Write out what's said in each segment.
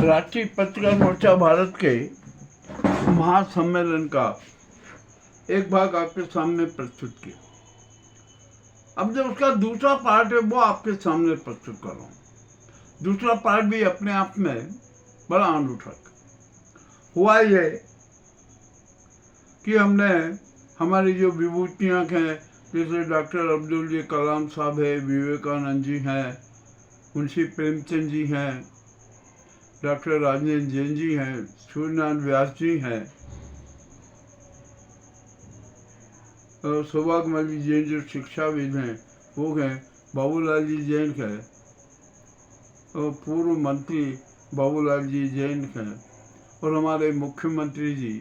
राष्ट्रीय पत्रकार मोर्चा भारत के महासम्मेलन का एक भाग आपके सामने प्रस्तुत किया। अब जो उसका दूसरा पार्ट है वो आपके सामने प्रस्तुत कर रहा हूँ। दूसरा पार्ट भी अपने आप में बड़ा अनूठा हुआ। ये कि हमने हमारी जो विभूतियाँ हैं, जैसे डॉक्टर अब्दुल जी कलाम साहब है, विवेकानंद जी हैं, मुंशी प्रेमचंद जी हैं, डॉक्टर राजेंद्र जैन जी हैं, सूर्यनारायण व्यास जी हैं, और सौभाग्यमल जी जैन जो शिक्षाविद हैं वो हैं, बाबूलाल जी जैन हैं, और पूर्व मंत्री बाबूलाल जी जैन हैं, और हमारे मुख्यमंत्री जी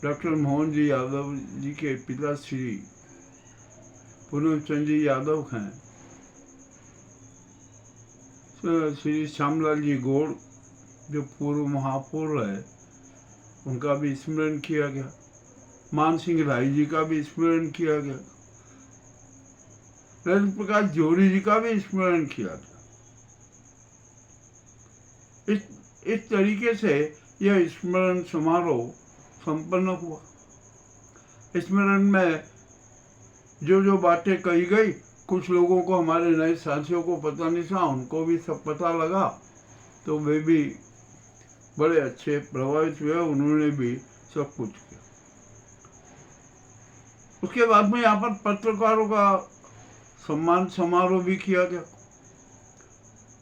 डॉक्टर मोहन जी यादव जी के पिता श्री पूर्णचंद जी यादव हैं, श्री श्यामलाल जी गौड़ जो पूर्व महापौर है उनका भी स्मरण किया गया, मान सिंह राय जी का भी स्मरण किया गया, रजत प्रकाश जोरी जी का भी स्मरण किया गया। इस तरीके से यह स्मरण समारोह संपन्न हुआ। स्मरण में जो बातें कही गई, कुछ लोगों को, हमारे नए साथियों को पता नहीं था, उनको भी सब पता लगा, तो वे भी बड़े अच्छे प्रभावित हुए, उन्होंने भी सब कुछ किया। उसके बाद में यहाँ पर पत्रकारों का सम्मान समारोह भी किया गया।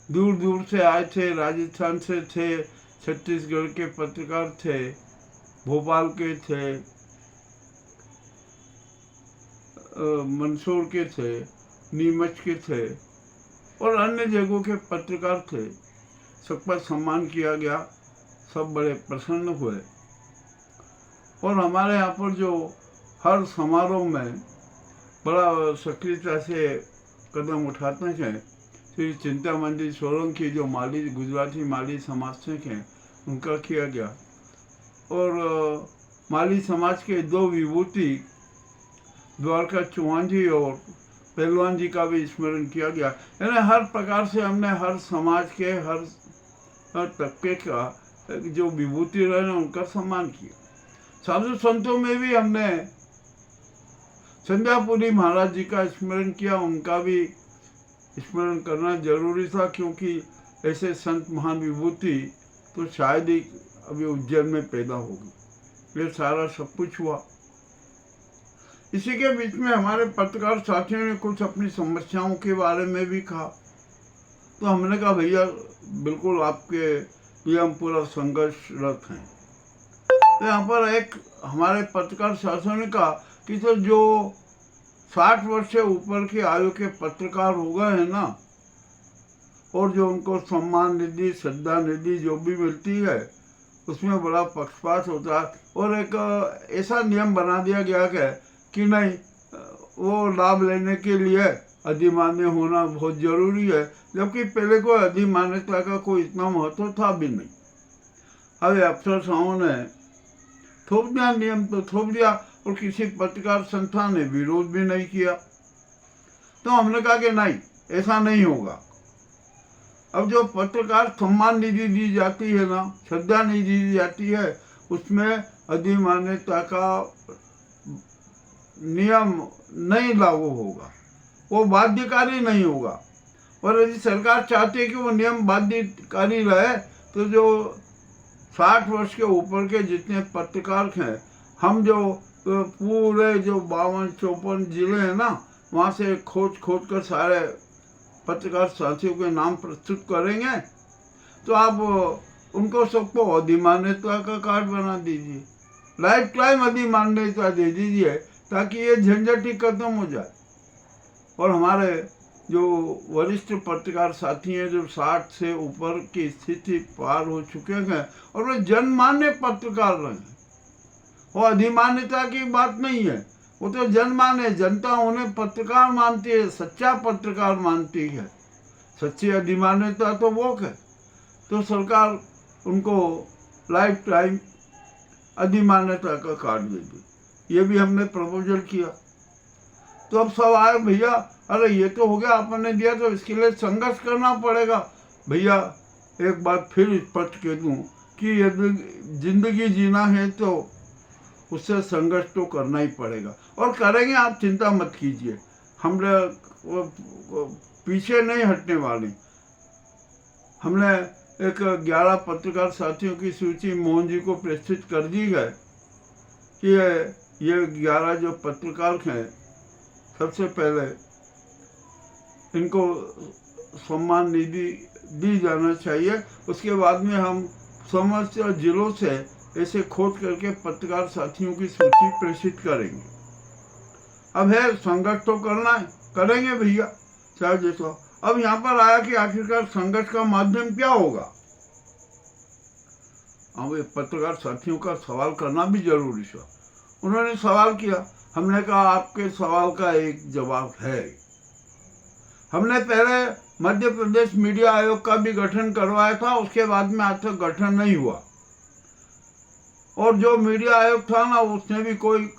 दूर दूर से आए थे, राजस्थान से थे, छत्तीसगढ़ के पत्रकार थे, भोपाल के थे, मंदसौर के थे, नीमच के थे और अन्य जगहों के पत्रकार थे। सबका सम्मान किया गया, सब बड़े प्रसन्न हुए। और हमारे यहाँ पर जो हर समारोह में बड़ा सक्रियता से कदम उठाते हैं, श्री चिंतामणि सोलंकी जो माली गुजराती माली समाज से हैं उनका किया गया, और माली समाज के दो विभूति द्वारका चौहान जी और पहलवान जी का भी स्मरण किया गया। यानी हर प्रकार से हमने हर समाज के हर तबके का जो विभूति रहे उनका सम्मान किया। साधु संतों में भी हमने संध्यापुरी महाराज जी का स्मरण किया, उनका भी स्मरण करना जरूरी था, क्योंकि ऐसे संत महान विभूति तो शायद ही अभी उज्जैन में पैदा होगी। ये सारा सब कुछ हुआ। इसी के बीच में हमारे पत्रकार साथियों ने कुछ अपनी समस्याओं के बारे में भी कहा, तो हमने कहा भैया बिल्कुल आपके लिए हम पूरा संघर्षरत हैं। तो यहाँ पर एक हमारे पत्रकार साथियों ने कहा कि तो जो 60 वर्ष से ऊपर की आयु के पत्रकार हो गए हैं ना, और जो उनको सम्मान निधि श्रद्धा निधि जो भी मिलती है उसमें बड़ा पक्षपात होता है, और एक ऐसा नियम बना दिया गया कि नहीं, वो लाभ लेने के लिए अधिमान्य होना बहुत जरूरी है, जबकि पहले कोई अधिमान्यता का कोई इतना महत्व था भी नहीं। अब अफसरशाहों ने थोप दिया, नियम तो थोप दिया, और किसी पत्रकार संस्था ने विरोध भी नहीं किया। तो हमने कहा कि नहीं, ऐसा नहीं होगा। अब जो पत्रकार सम्मान निधि दी जाती है ना, श्रद्धा निधि दी जाती है, उसमें अधिमान्यता का नियम नहीं लागू होगा, वो बाध्यकारी नहीं होगा। और यदि सरकार चाहती है कि वो नियम बाध्यकारी रहे, तो जो 60 वर्ष के ऊपर के जितने पत्रकार हैं, हम जो पूरे जो 52-54 जिले हैं ना, वहाँ से खोज कर सारे पत्रकार साथियों के नाम प्रस्तुत करेंगे, तो आप उनको सबको अधिमान्यता का कार्ड बना दीजिए, लाइफ टाइम अधिमान्यता दे दीजिए, ताकि ये झंझट ही खत्म हो जाए। और हमारे जो वरिष्ठ पत्रकार साथी हैं, जो 60 से ऊपर की स्थिति पार हो चुके हैं और वे जनमान्य पत्रकार रहे हैं, वो अधिमान्यता की बात नहीं है, वो तो जनमान्य, जनता उन्हें पत्रकार मानती है, सच्चा पत्रकार मानती है। सच्ची अधिमान्यता तो वो है। तो सरकार उनको लाइफ टाइम अधिमान्यता का कार्ड दे दी। ये भी हमने प्रपोजल किया। तो अब सब आए, भैया अरे ये तो हो गया, आपने दिया तो इसके लिए संघर्ष करना पड़ेगा। भैया एक बात फिर स्पष्ट कह दूं कि यदि जिंदगी जीना है तो उससे संघर्ष तो करना ही पड़ेगा, और करेंगे, आप चिंता मत कीजिए। हम पीछे नहीं हटने वाले। हमने एक 11 पत्रकार साथियों की सूची मोहन जी को प्रेषित कर दी है कि ये 11 जो पत्रकार हैं, सबसे पहले इनको सम्मान निधि दी जाना चाहिए। उसके बाद में हम समस्त जिलों से ऐसे खोज करके पत्रकार साथियों की सूची प्रेषित करेंगे। अब है संघर्ष तो करना है, करेंगे भैया, चाहे जैसा। अब यहाँ पर आया कि आखिरकार संघर्ष का माध्यम क्या होगा। अब पत्रकार साथियों का सवाल करना भी जरूरी था। उन्होंने सवाल किया, हमने कहा आपके सवाल का एक जवाब है। हमने पहले मध्य प्रदेश मीडिया आयोग का भी गठन करवाया था, उसके बाद में आज तक गठन नहीं हुआ। और जो मीडिया आयोग था ना, उसने भी कोई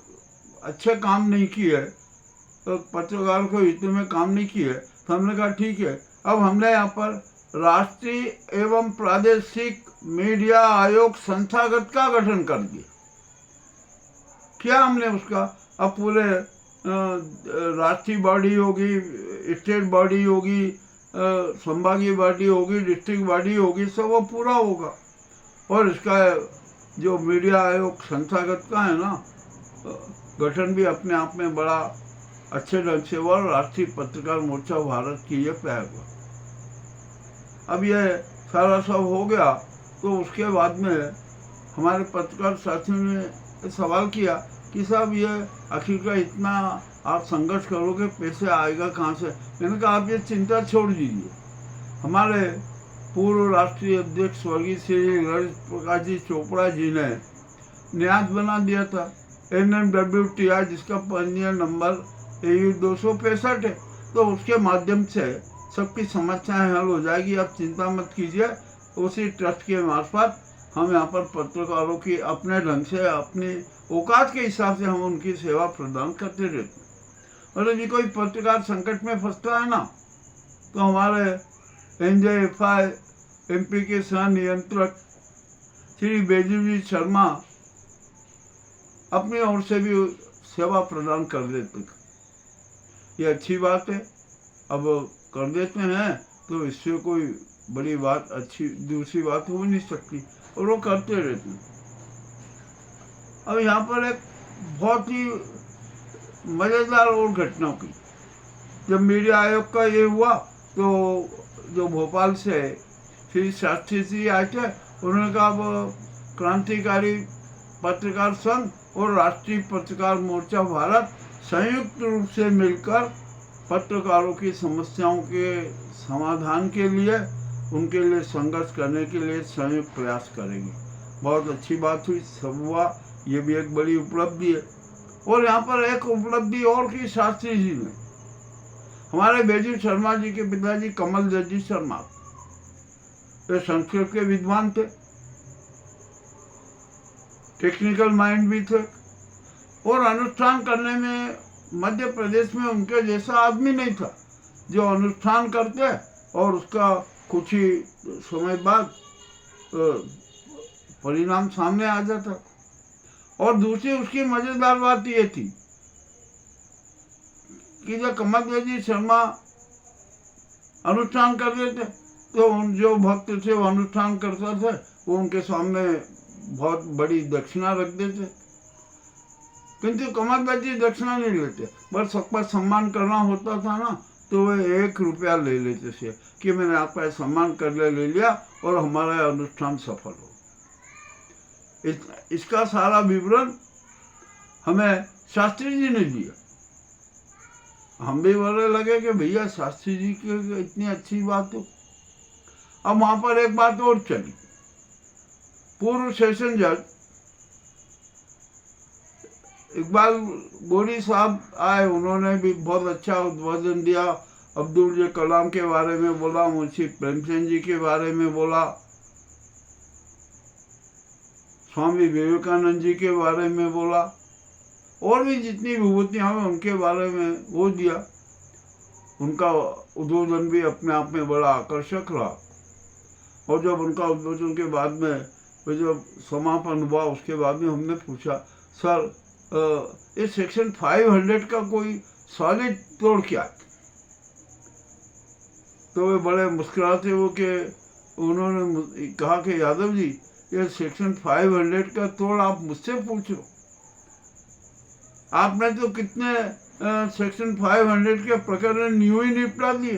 अच्छे काम नहीं किए, तो पत्रकार को हित में काम नहीं किए। तो हमने कहा ठीक है, अब हमने यहाँ पर राष्ट्रीय एवं प्रादेशिक मीडिया आयोग संस्थागत का गठन कर दिया। क्या हमने उसका, अब पूरे राष्ट्रीय बॉडी होगी, स्टेट बॉडी होगी, संभागीय बॉडी होगी, डिस्ट्रिक्ट बॉडी होगी, सब वो पूरा होगा। और इसका जो मीडिया आयोग संस्थागत का है ना, गठन भी अपने आप में बड़ा अच्छे ढंग से हुआ। राष्ट्रीय पत्रकार मोर्चा भारत की ये पहल हुआ। अब ये सारा सब हो गया, तो उसके बाद में हमारे पत्रकार साथियों ने सवाल किया कि साहब ये आखिरकार इतना आप संघर्ष करोगे, पैसे आएगा कहाँ से। मैंने कहा आप ये चिंता छोड़ दीजिए। हमारे पूर्व राष्ट्रीय अध्यक्ष स्वर्गीय श्री ललित प्रकाश जी चोपड़ा जी ने न्यास बना दिया था NMWTI, जिसका पंजीयन नंबर AU 265 है। तो उसके माध्यम से सबकी समस्याएं हल हो जाएगी, आप चिंता मत कीजिए। उसी ट्रस्ट के मार्फत हम यहाँ पर पत्रकारों की अपने ढंग से, अपनी औकात के हिसाब से हम उनकी सेवा प्रदान करते रहते हैं। और यदि कोई पत्रकार संकट में फंसता है ना, तो हमारे NJFI MP के सह नियंत्रक श्री बैजूजी शर्मा अपनी ओर से भी सेवा प्रदान कर देते। ये अच्छी बात है, अब कर देते हैं तो इससे कोई बड़ी बात, अच्छी दूसरी बात हो नहीं सकती, और वो करते रहते हैं। अब यहाँ पर एक बहुत ही मजेदार और घटना हुई। जब मीडिया आयोग का ये हुआ, तो जो भोपाल से श्री शास्त्री जी आए थे, उन्होंने कहा अब क्रांतिकारी पत्रकार संघ और राष्ट्रीय पत्रकार मोर्चा भारत संयुक्त रूप से मिलकर पत्रकारों की समस्याओं के समाधान के लिए, उनके लिए संघर्ष करने के लिए संयुक्त प्रयास करेंगे। बहुत अच्छी बात हुई, सब हुआ, ये भी एक बड़ी उपलब्धि है। और यहाँ पर एक उपलब्धि और की शास्त्री जी ने, हमारे बैजू शर्मा जी के पिताजी कमल दत्त शर्मा, वे संस्कृत के विद्वान थे, टेक्निकल माइंड भी थे, और अनुष्ठान करने में मध्य प्रदेश में उनके जैसा आदमी नहीं था जो अनुष्ठान करते और उसका कुछ ही समय बाद परिणाम सामने आ जाता। और दूसरी उसकी मजेदार बात ये थी कि जब कमल जी शर्मा अनुष्ठान कर रहे थे, तो उन जो भक्त थे वो अनुष्ठान करते थे, वो उनके सामने बहुत बड़ी दक्षिणा रख देते। किंतु कमल जी दक्षिणा नहीं लेते, बस सबका सम्मान करना होता था ना, तो वे 1 रुपया ले लेते थे कि मैंने आपका सम्मान कर ले लिया और हमारा अनुष्ठान सफल हो। इसका सारा विवरण हमें शास्त्री जी ने दिया। हम भी बोलने लगे कि भैया शास्त्री जी की इतनी अच्छी बात हो। अब वहां पर एक बात और चली। पूर्व सेशन जज इकबाल गोरी साहब आए, उन्होंने भी बहुत अच्छा उद्बोधन दिया। अब्दुल कलाम के बारे में बोला, मुंशी प्रेमचंद जी के बारे में बोला, स्वामी विवेकानंद जी के बारे में बोला, और भी जितनी विभूतियां हैं उनके बारे में वो दिया। उनका उद्बोधन भी अपने आप में बड़ा आकर्षक रहा। और जब उनका उद्बोधन के बाद में वो जब समापन हुआ उसके बाद में हमने पूछा, सर ये सेक्शन 500 का कोई सॉलिड तोड़ क्या है? तो वे बड़े मुस्कुराते हुए कि उन्होंने कहा कि यादव जी, ये सेक्शन 500 का तोड़ आप मुझसे पूछ लो, आपने तो कितने सेक्शन 500 के प्रकरण न्यू ही निपटा दिए।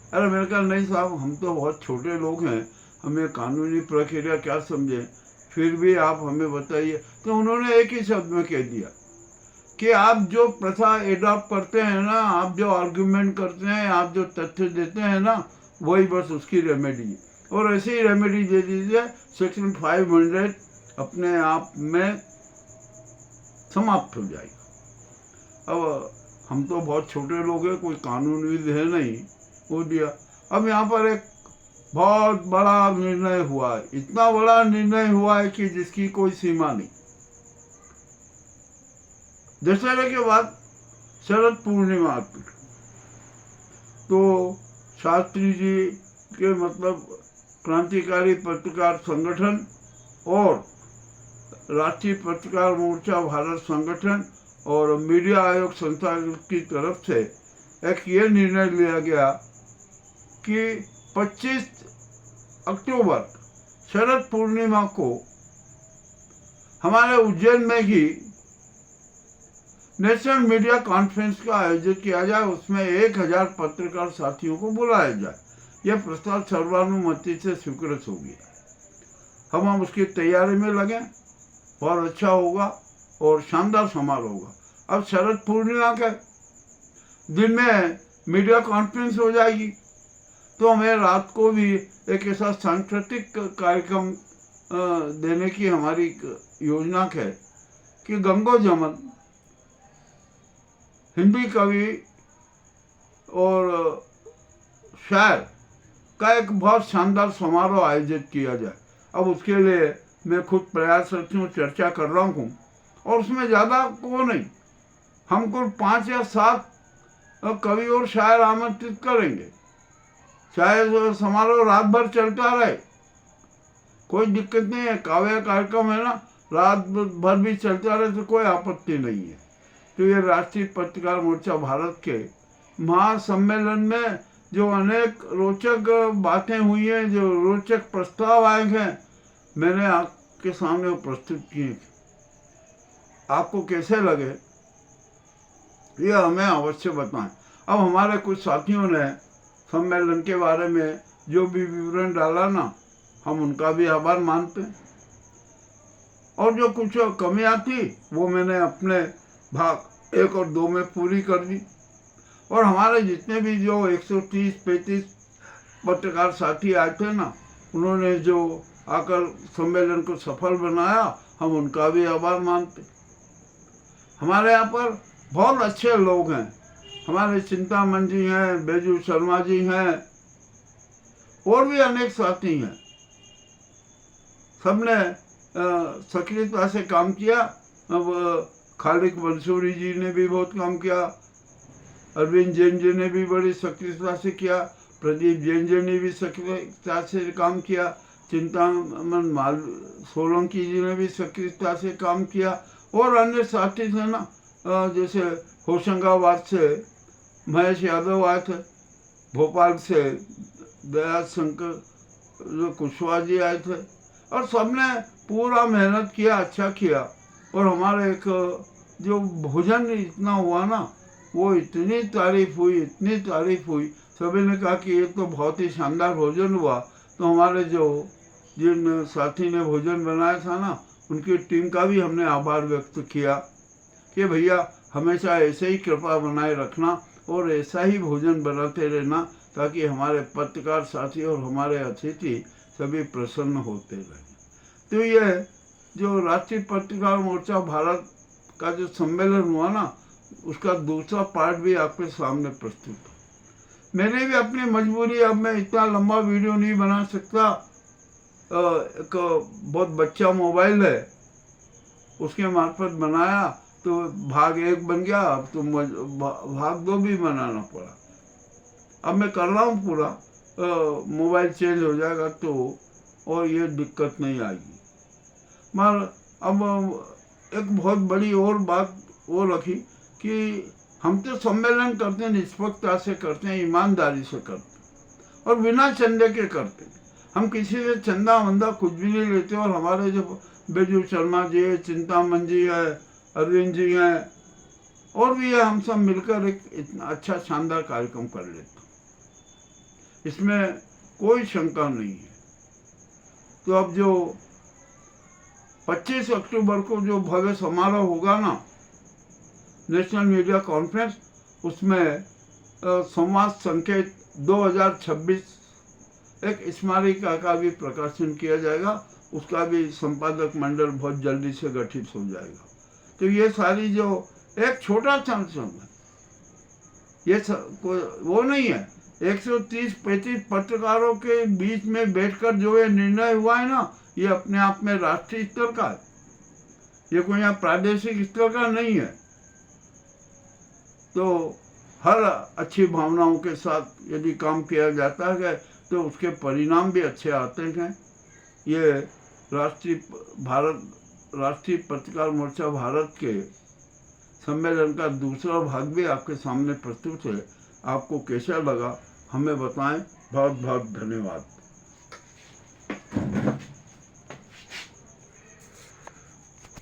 अरे मैंने कहा नहीं साहब, हम तो बहुत छोटे लोग हैं, हमें कानूनी प्रक्रिया क्या समझे, फिर भी आप हमें बताइए। तो उन्होंने एक ही शब्द में कह दिया कि आप जो प्रथा एडॉप्ट करते हैं ना, आप जो आर्गुमेंट करते हैं, आप जो तथ्य देते हैं ना, वही बस उसकी रेमेडी है, और ऐसे ही रेमेडी दे दीजिए, सेक्शन 500 अपने आप में समाप्त हो जाएगा। अब हम तो बहुत छोटे लोग हैं, कोई कानूनविद है नहीं, वो दिया। अब यहाँ पर एक बहुत बड़ा निर्णय हुआ है, इतना बड़ा निर्णय हुआ है कि जिसकी कोई सीमा नहीं। दशहरे के बाद शरद पूर्णिमा आती, तो शास्त्री जी के मतलब क्रांतिकारी पत्रकार संगठन और राष्ट्रीय पत्रकार मोर्चा भारत संगठन और मीडिया आयोग संस्था की तरफ से एक ये निर्णय लिया गया कि 25 अक्टूबर शरद पूर्णिमा को हमारे उज्जैन में ही नेशनल मीडिया कॉन्फ्रेंस का आयोजन किया जाए, उसमें 1000 पत्रकार साथियों को बुलाया जाए। यह प्रस्ताव सर्वानुमति से स्वीकृत हो गया। हम उसकी तैयारी में लगे, बहुत अच्छा होगा और शानदार समारोह होगा। अब शरद पूर्णिमा के दिन में मीडिया कॉन्फ्रेंस हो जाएगी, तो हमें रात को भी एक ऐसा सांस्कृतिक कार्यक्रम देने की हमारी योजना है कि गंगो जमन हिंदी कवि और शायर का एक बहुत शानदार समारोह आयोजित किया जाए। अब उसके लिए मैं खुद प्रयासरत हूँ, चर्चा कर रहा हूँ, और उसमें ज़्यादा को नहीं, हम कुल 5 या 7 कवि और शायर आमंत्रित करेंगे। चाहे समारोह रात भर चलता रहे, कोई दिक्कत नहीं है, काव्य कार्यक्रम है ना, रात भर भी चलता रहे तो कोई आपत्ति नहीं है। तो ये राष्ट्रीय पत्रकार मोर्चा भारत के महासम्मेलन में जो अनेक रोचक बातें हुई हैं, जो रोचक प्रस्ताव आए हैं, मैंने आपके सामने प्रस्तुत किए। आपको कैसे लगे ये हमें अवश्य बताएं। अब हमारे कुछ साथियों ने सम्मेलन के बारे में जो भी विवरण डाला ना, हम उनका भी आभार मानते हैं, और जो कुछ कमियां थी वो मैंने अपने भाग 1 और 2 में पूरी कर दी। और हमारे जितने भी जो 130-135 पत्रकार साथी आए थे ना, उन्होंने जो आकर सम्मेलन को सफल बनाया, हम उनका भी आभार मानते। हमारे यहाँ पर बहुत अच्छे लोग हैं, हमारे चिंतामन जी हैं, बैजू शर्मा जी हैं, और भी अनेक साथी हैं। सबने सक्रियता से काम किया। अब खालिक मंसूरी जी ने भी बहुत काम किया, अरविंद जैन जी ने भी बड़ी सक्रियता से किया, प्रदीप जैन जी ने भी सक्रियता से काम किया, चिंतामन सोलंकी जी ने भी सक्रियता से काम किया, और अन्य साथी थे ना, जैसे होशंगाबाद से महेश यादव आए थे, भोपाल से दया शंकर कुशवाहा जी आए थे, और सबने पूरा मेहनत किया, अच्छा किया। और हमारे एक जो भोजन इतना हुआ ना, वो इतनी तारीफ हुई, इतनी तारीफ हुई, सभी ने कहा कि ये तो बहुत ही शानदार भोजन हुआ। तो हमारे जिन साथी ने भोजन बनाया था ना, उनकी टीम का भी हमने आभार व्यक्त किया कि भैया हमेशा ऐसे ही कृपा बनाए रखना और ऐसा ही भोजन बनाते रहना, ताकि हमारे पत्रकार साथी और हमारे अतिथि सभी प्रसन्न होते रहें। तो ये जो राष्ट्रीय पत्रकार मोर्चा भारत का जो सम्मेलन हुआ ना, उसका दूसरा पार्ट भी आपके सामने प्रस्तुत है। मैंने भी अपनी मजबूरी, अब मैं इतना लंबा वीडियो नहीं बना सकता, एक बहुत बच्चा मोबाइल है, उसके मार्फत बनाया, तो भाग 1 बन गया, अब तो भाग 2 भी बनाना पड़ा। अब मैं कर रहा हूँ पूरा, मोबाइल चेंज हो जाएगा तो और ये दिक्कत नहीं आएगी। मगर अब एक बहुत बड़ी और बात वो रखी कि हम तो सम्मेलन करते हैं, निष्पक्षता से करते हैं, ईमानदारी से करते हैं और बिना चंदे के करते हैं। हम किसी से चंदा वंदा कुछ भी नहीं लेते। और हमारे जो बेजू शर्मा जी है, चिंतामन जी है, अरविंद जी हैं और भी है, हम सब मिलकर एक इतना अच्छा शानदार कार्यक्रम कर लेते हैं, इसमें कोई शंका नहीं है। तो अब जो 25 अक्टूबर को जो भव्य समारोह होगा ना, नेशनल मीडिया कॉन्फ्रेंस, उसमें संवाद संकेत 2026 एक स्मारिका का भी प्रकाशन किया जाएगा। उसका भी संपादक मंडल बहुत जल्दी से गठित हो जाएगा। तो ये सारी जो एक छोटा चांस है, ये कोई वो नहीं है। 130-35 पत्रकारों के बीच में बैठकर जो ये निर्णय हुआ है ना, ये अपने आप में राष्ट्रीय स्तर का है, ये कोई यहाँ प्रादेशिक स्तर का नहीं है। तो हर अच्छी भावनाओं के साथ यदि काम किया जाता है तो उसके परिणाम भी अच्छे आते हैं। ये राष्ट्रीय पत्रकार मोर्चा भारत के सम्मेलन का दूसरा भाग भी आपके सामने प्रस्तुत है। आपको कैसा लगा हमें बताएं। बहुत बहुत धन्यवाद।